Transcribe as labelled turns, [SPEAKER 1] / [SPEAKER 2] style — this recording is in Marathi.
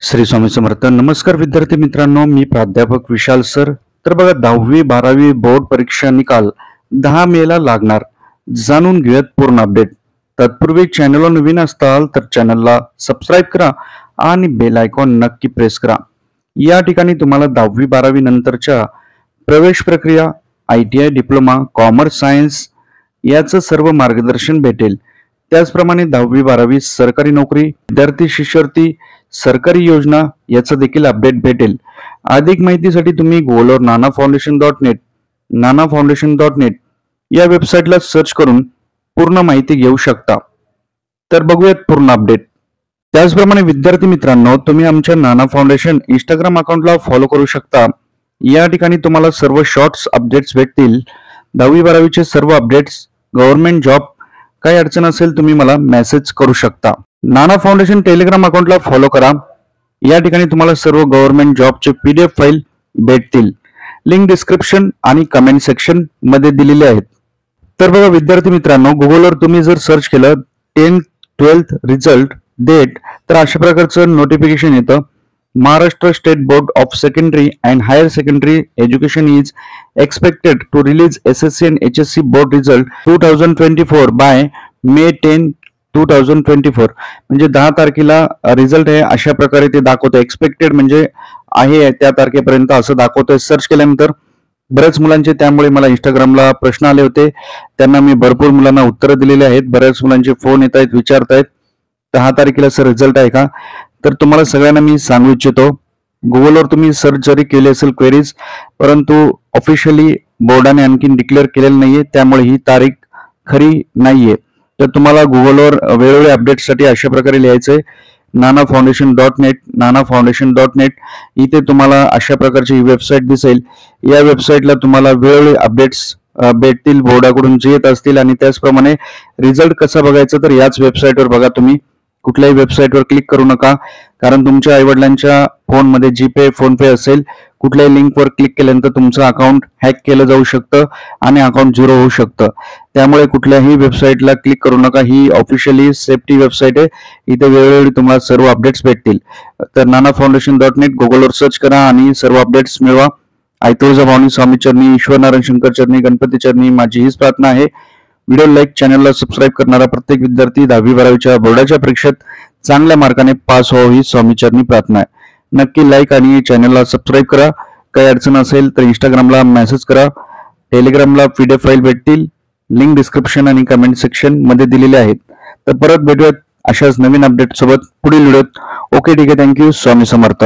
[SPEAKER 1] श्री स्वामी समर्थ. नमस्कार विद्यार्थी मित्रांनो, मी प्राध्यापक विशाल सर. तर बघा, 10वी-12वी बोर्ड परीक्षा निकाल 10 मेला लागणार. जाणून घेऊयात पूर्ण अपडेट. तत्पूर्वी चॅनलवर नवीन असताल तर चॅनलला सबस्क्राईब करा आणि बेल आयकॉन नक्की प्रेस करा. या ठिकाणी तुम्हाला 10वी-12वी नंतरच्या प्रवेश प्रक्रिया, ITI, डिप्लोमा, कॉमर्स, सायन्स याचं सर्व मार्गदर्शन भेटेल. त्याचप्रमाणे 10वी-12वी सरकारी नोकरी, विद्यार्थी शिष्यवृत्ती, सरकारी योजना याचं देखील अपडेट भेटेल. अधिक माहितीसाठी तुम्ही गुगलवर नानाफाउंडेशन.net या वेबसाईटला सर्च करून पूर्ण माहिती घेऊ शकता. तर बघूयात पूर्ण अपडेट. त्याचप्रमाणे विद्यार्थी मित्रांनो, तुम्ही आमच्या नाना फाउंडेशन इंस्टाग्राम अकाउंटला फॉलो करू शकता. या ठिकाणी तुम्हाला सर्व शॉर्ट्स अपडेट्स भेटतील. 10वी-12वीचे सर्व अपडेट्स, गव्हर्नमेंट जॉब, काही अडचण असेल तुम्ही मला मेसेज करू शकता. नाना फाउंडेशन टेलिग्राम अकाउंटला फॉलो करा. या ठिकाणी तुम्हाला सर्व गव्हर्नमेंट जॉबचे PDF फाईल भेटतील. लिंक डिस्क्रिप्शन आणि कमेंट सेक्शन मध्ये दिलेले आहेत. तर बघा विद्यार्थी मित्रांनो, गुगलवर तुम्ही जर सर्च केलं 10th 12th रिझल्ट डेट, तर अशा प्रकारचं नोटिफिकेशन येतं. Maharashtra state board of secondary and higher secondary education is expected to release SSC and HSC board result 2024 by May 10, 2024. म्हणजे 10 तारखेला रिझल्ट आहे अशा प्रकारे ते दाखवतं. एक्सपेक्टेड म्हणजे आहे त्या तारखेपर्यंत असं दाखवतंय. सर्च केल्यानंतर बऱ्याच मुलांचे, त्यामुळे मला इंस्टाग्रामला प्रश्न आले होते, त्यांना मी भरपूर मुलांना उत्तरं दिलेली आहेत. बऱ्याच मुलांचे फोन येत आहेत, विचारतायत 10 तारखेला सर रिझल्ट आहे का. तर तुम्हाला सगळ्यांना मी सांगू इच्छितो, गुगलवर तुम्ही सर्च जरी केली असेल क्वेरीज, परंतु ऑफिशियली बोर्डाने आणखी डिक्लेअर केलेलं नाहीये, त्यामुळे ही तारीख खरी नाहीये. तर तुम्हाला गुगलवर वेगवेगळ्या अपडेट्ससाठी अशा प्रकारे लिहायचंय नानाफाउंडेशन.net. इथे तुम्हाला अशा प्रकारची वेबसाईट दिसेल. या वेबसाईटला तुम्हाला वेगवेगळे अपडेट्स भेटतील बोर्डाकडून जे येत असतील. आणि त्याचप्रमाणे रिझल्ट कसा बघायचा, तर याच वेबसाईटवर बघा. तुम्ही कुठल्याही वेबसाईटवर क्लिक करू नका, कारण तुमच्या आईवडिलांच्या फोनमध्ये GPay, फोनपे असेल. कुठल्याही लिंकवर क्लिक केल्यानंतर तुमचं अकाउंट हॅक केलं जाऊ शकतं आणि अकाउंट झिरो होऊ शकतं. त्यामुळे कुठल्याही वेबसाईटला क्लिक करू नका. ही ऑफिशियली सेफ्टी वेबसाईट आहे. इथे वेगवेगळे तुम्हाला सर्व अपडेट्स भेटतील. तर नानाफाउंडेशन.net गुगलवर सर्च करा आणि सर्व अपडेट्स मिळवा. आई तुळजाभवानी, स्वामी चरणी, ईश्वर नारायण शंकर चरणी, गणपती चरणी माझी हीच प्रार्थना आहे. व्हिडिओ लाईक, चॅनलला सबस्क्राईब करणारा प्रत्येक विद्यार्थी 10वी-12वीच्या बोर्डाच्या परीक्षेत चांगल्या मार्काने पास व्हावं ही स्वामी चरणी प्रार्थना आहे. नक्की लाईक आणि चॅनलला सबस्क्राईब करा. काही अडचण असेल तर इंस्टाग्रामला मेसेज करा. टेलिग्रामला PDF फाईल भेटतील. लिंक डिस्क्रिप्शन आणि कमेंट सेक्शन मध्ये दिलेले आहेत. तर परत भेटूयात अशाच नवीन अपडेट सोबत पुढील व्हिडिओत. ओके, ठीक आहे. थँक्यू. स्वामी समर्थ.